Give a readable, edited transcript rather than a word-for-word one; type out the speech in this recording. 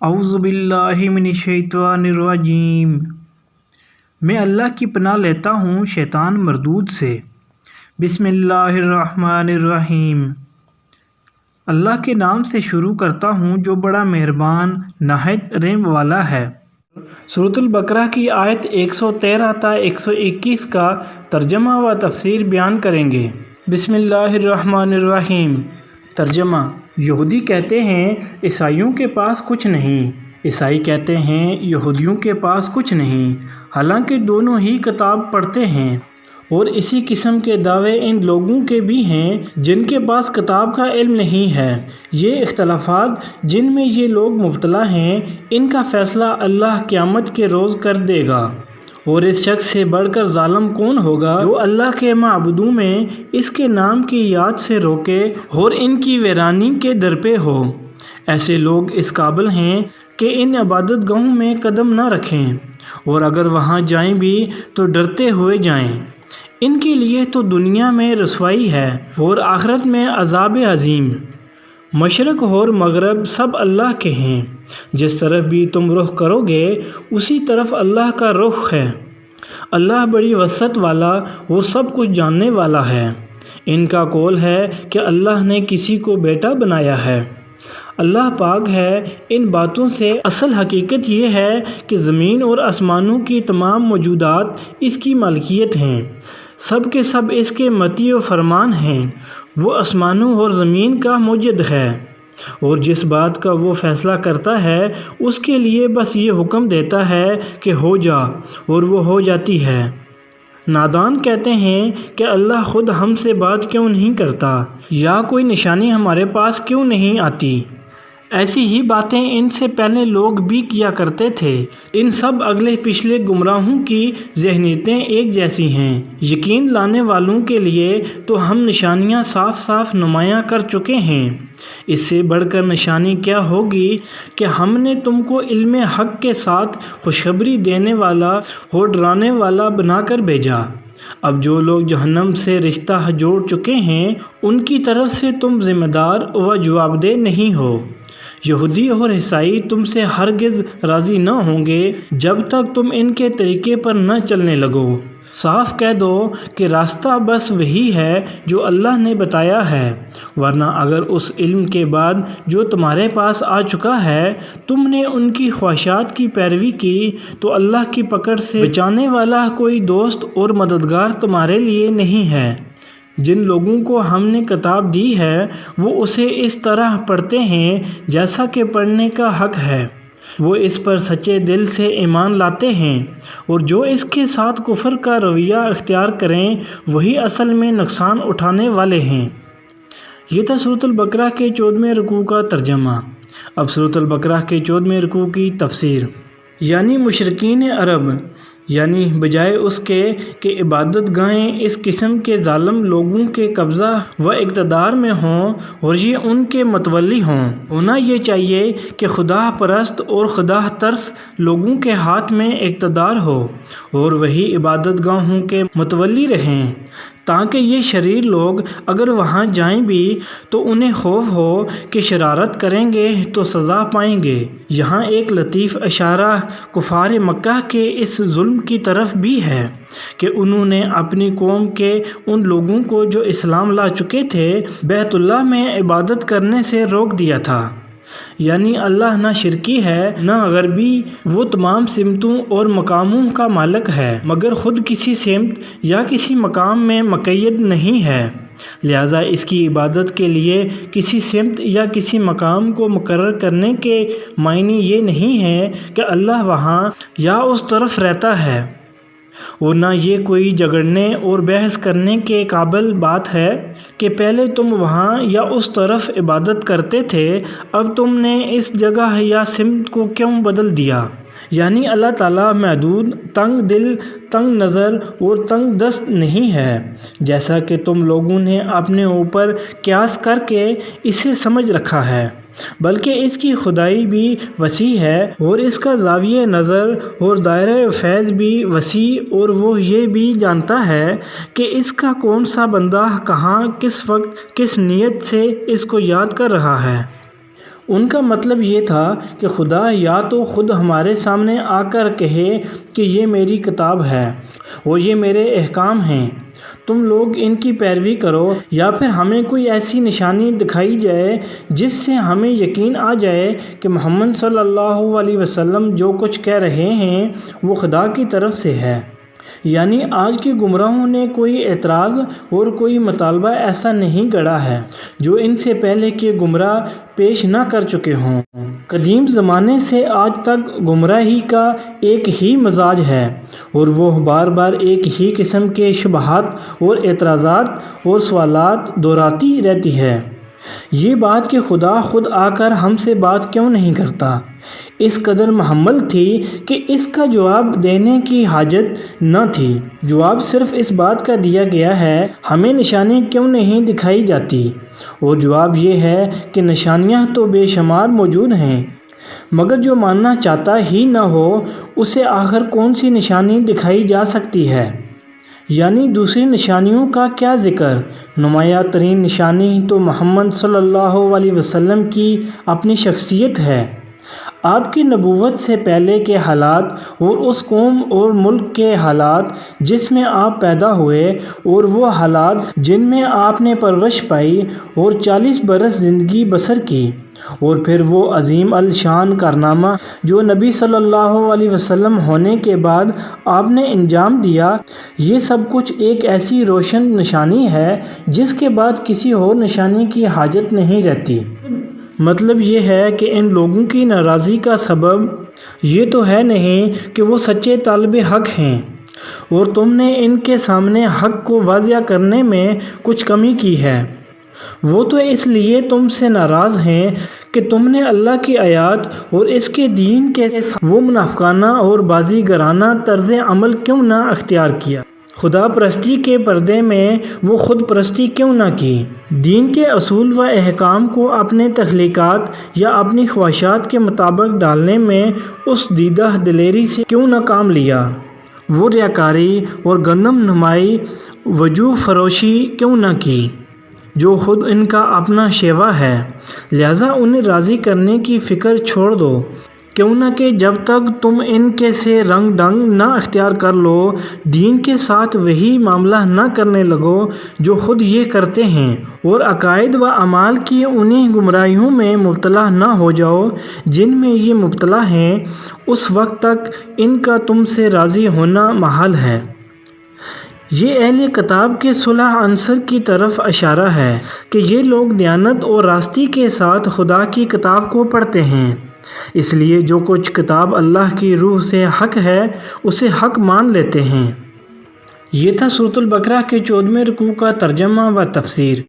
اعوذ باللہ من الشیطان الرجیم۔ میں اللہ کی پناہ لیتا ہوں شیطان مردود سے۔ بسم اللہ الرحمن الرحیم۔ اللہ کے نام سے شروع کرتا ہوں جو بڑا مہربان نہایت رحم والا ہے۔ سورۃ البقرہ کی آیت 113 تا 121 کا ترجمہ و تفسیر بیان کریں گے۔ بسم اللہ الرحمن الرحیم۔ ترجمہ: یہودی کہتے ہیں عیسائیوں کے پاس کچھ نہیں، عیسائی کہتے ہیں یہودیوں کے پاس کچھ نہیں، حالانکہ دونوں ہی کتاب پڑھتے ہیں، اور اسی قسم کے دعوے ان لوگوں کے بھی ہیں جن کے پاس کتاب کا علم نہیں ہے۔ یہ اختلافات جن میں یہ لوگ مبتلا ہیں، ان کا فیصلہ اللہ قیامت کے روز کر دے گا، اور اس شخص سے بڑھ کر ظالم کون ہوگا جو اللہ کے معبودوں میں اس کے نام کی یاد سے روکے اور ان کی ویرانی کے در پہ ہو۔ ایسے لوگ اس قابل ہیں کہ ان عبادت گاہوں میں قدم نہ رکھیں، اور اگر وہاں جائیں بھی تو ڈرتے ہوئے جائیں۔ ان کے لیے تو دنیا میں رسوائی ہے اور آخرت میں عذاب عظیم۔ مشرق اور مغرب سب اللہ کے ہیں، جس طرف بھی تم رخ کرو گے اسی طرف اللہ کا رخ ہے۔ اللہ بڑی وسعت والا اور سب کچھ جاننے والا ہے۔ ان کا قول ہے کہ اللہ نے کسی کو بیٹا بنایا ہے۔ اللہ پاک ہے ان باتوں سے۔ اصل حقیقت یہ ہے کہ زمین اور آسمانوں کی تمام موجودات اس کی ملکیت ہیں، سب کے سب اس کے مطیع و فرمان ہیں۔ وہ آسمانوں اور زمین کا موجد ہے، اور جس بات کا وہ فیصلہ کرتا ہے اس کے لیے بس یہ حکم دیتا ہے کہ ہو جا، اور وہ ہو جاتی ہے۔ نادان کہتے ہیں کہ اللہ خود ہم سے بات کیوں نہیں کرتا، یا کوئی نشانی ہمارے پاس کیوں نہیں آتی۔ ایسی ہی باتیں ان سے پہلے لوگ بھی کیا کرتے تھے۔ ان سب اگلے پچھلے گمراہوں کی ذہنیتیں ایک جیسی ہیں۔ یقین لانے والوں کے لیے تو ہم نشانیاں صاف صاف نمایاں کر چکے ہیں۔ اس سے بڑھ کر نشانی کیا ہوگی کہ ہم نے تم کو علم حق کے ساتھ خوشخبری دینے والا اور ڈرانے والا بنا کر بھیجا۔ اب جو لوگ جہنم سے رشتہ جوڑ چکے ہیں ان کی طرف سے تم ذمہ دار و جواب دہ نہیں ہو۔ یہودی اور عیسائی تم سے ہرگز راضی نہ ہوں گے جب تک تم ان کے طریقے پر نہ چلنے لگو۔ صاف کہہ دو کہ راستہ بس وہی ہے جو اللہ نے بتایا ہے، ورنہ اگر اس علم کے بعد جو تمہارے پاس آ چکا ہے تم نے ان کی خواہشات کی پیروی کی تو اللہ کی پکڑ سے بچانے والا کوئی دوست اور مددگار تمہارے لیے نہیں ہے۔ جن لوگوں کو ہم نے کتاب دی ہے وہ اسے اس طرح پڑھتے ہیں جیسا کہ پڑھنے کا حق ہے، وہ اس پر سچے دل سے ایمان لاتے ہیں، اور جو اس کے ساتھ کفر کا رویہ اختیار کریں وہی اصل میں نقصان اٹھانے والے ہیں۔ یہ تھا سورۃ البقرہ کے 14ویں رکوع کا ترجمہ۔ اب سورۃ البقرہ کے 14ویں رکوع کی تفسیر۔ یعنی مشرکین عرب، یعنی بجائے اس کے کہ عبادت گاہیں اس قسم کے ظالم لوگوں کے قبضہ و اقتدار میں ہوں اور یہ ان کے متولی ہوں، ہونا یہ چاہیے کہ خدا پرست اور خدا ترس لوگوں کے ہاتھ میں اقتدار ہو اور وہی عبادت گاہوں کے متولی رہیں، تاکہ یہ شریر لوگ اگر وہاں جائیں بھی تو انہیں خوف ہو کہ شرارت کریں گے تو سزا پائیں گے۔ یہاں ایک لطیف اشارہ کفار مکہ کے اس ظلم کی طرف بھی ہے کہ انہوں نے اپنی قوم کے ان لوگوں کو جو اسلام لا چکے تھے بیت اللہ میں عبادت کرنے سے روک دیا تھا۔ یعنی اللہ نہ شرکی ہے نہ غربی، وہ تمام سمتوں اور مقاموں کا مالک ہے، مگر خود کسی سمت یا کسی مقام میں مقید نہیں ہے، لہذا اس کی عبادت کے لیے کسی سمت یا کسی مقام کو مقرر کرنے کے معنی یہ نہیں ہے کہ اللہ وہاں یا اس طرف رہتا ہے، اور نہ یہ کوئی جھگڑنے اور بحث کرنے کے قابل بات ہے کہ پہلے تم وہاں یا اس طرف عبادت کرتے تھے، اب تم نے اس جگہ یا سمت کو کیوں بدل دیا۔ یعنی اللہ تعالیٰ محدود، تنگ دل، تنگ نظر اور تنگ دست نہیں ہے، جیسا کہ تم لوگوں نے اپنے اوپر قیاس کر کے اسے سمجھ رکھا ہے، بلکہ اس کی خدائی بھی وسیع ہے اور اس کا زاویہ نظر اور دائرہ فیض بھی وسیع، اور وہ یہ بھی جانتا ہے کہ اس کا کون سا بندہ کہاں کس وقت کس نیت سے اس کو یاد کر رہا ہے۔ ان کا مطلب یہ تھا کہ خدا یا تو خود ہمارے سامنے آ کر کہے کہ یہ میری کتاب ہے اور یہ میرے احکام ہیں، تم لوگ ان کی پیروی کرو، یا پھر ہمیں کوئی ایسی نشانی دکھائی جائے جس سے ہمیں یقین آ جائے کہ محمد صلی اللہ علیہ وسلم جو کچھ کہہ رہے ہیں وہ خدا کی طرف سے ہے۔ یعنی آج کے گمراہوں نے کوئی اعتراض اور کوئی مطالبہ ایسا نہیں گڑھا ہے جو ان سے پہلے کے گمراہ پیش نہ کر چکے ہوں۔ قدیم زمانے سے آج تک گمراہی کا ایک ہی مزاج ہے اور وہ بار بار ایک ہی قسم کے شبہات اور اعتراضات اور سوالات دہراتی رہتی ہے۔ یہ بات کہ خدا خود آ کر ہم سے بات کیوں نہیں کرتا، اس قدر محمل تھی کہ اس کا جواب دینے کی حاجت نہ تھی۔ جواب صرف اس بات کا دیا گیا ہے، ہمیں نشانی کیوں نہیں دکھائی جاتی؟ اور جواب یہ ہے کہ نشانیاں تو بے شمار موجود ہیں، مگر جو ماننا چاہتا ہی نہ ہو اسے آخر کون سی نشانی دکھائی جا سکتی ہے؟ یعنی دوسری نشانیوں کا کیا ذکر؟ نمایاں ترین نشانی تو محمد صلی اللہ علیہ وسلم کی اپنی شخصیت ہے۔ آپ کی نبوت سے پہلے کے حالات اور اس قوم اور ملک کے حالات جس میں آپ پیدا ہوئے اور وہ حالات جن میں آپ نے پرورش پائی اور 40 برس زندگی بسر کی، اور پھر وہ عظیم الشان کارنامہ جو نبی صلی اللہ علیہ وسلم ہونے کے بعد آپ نے انجام دیا، یہ سب کچھ ایک ایسی روشن نشانی ہے جس کے بعد کسی اور نشانی کی حاجت نہیں رہتی۔ مطلب یہ ہے کہ ان لوگوں کی ناراضی کا سبب یہ تو ہے نہیں کہ وہ سچے طالب حق ہیں اور تم نے ان کے سامنے حق کو واضح کرنے میں کچھ کمی کی ہے، وہ تو اس لیے تم سے ناراض ہیں کہ تم نے اللہ کی آیات اور اس کے دین کے وہ منافقانہ اور بازی گرانہ طرز عمل کیوں نہ اختیار کیا، خدا پرستی کے پردے میں وہ خود پرستی کیوں نہ کی، دین کے اصول و احکام کو اپنے تخلیقات یا اپنی خواہشات کے مطابق ڈالنے میں اس دیدہ دلیری سے کیوں نہ کام لیا، وہ ریاکاری اور گندم نمائی وجوہ فروشی کیوں نہ کی جو خود ان کا اپنا شیوا ہے۔ لہٰذا انہیں راضی کرنے کی فکر چھوڑ دو، کیوں نہ کہ جب تک تم ان کے سے رنگ ڈنگ نہ اختیار کر لو، دین کے ساتھ وہی معاملہ نہ کرنے لگو جو خود یہ کرتے ہیں، اور عقائد و اعمال کی انہیں گمراہیوں میں مبتلا نہ ہو جاؤ جن میں یہ مبتلا ہیں، اس وقت تک ان کا تم سے راضی ہونا محال ہے۔ یہ اہل کتاب کے صلح عنصر کی طرف اشارہ ہے کہ یہ لوگ دیانت اور راستی کے ساتھ خدا کی کتاب کو پڑھتے ہیں، اس لیے جو کچھ کتاب اللہ کی روح سے حق ہے اسے حق مان لیتے ہیں۔ یہ تھا سورۃ البقرہ کے 14ویں رکوع کا ترجمہ و تفسیر۔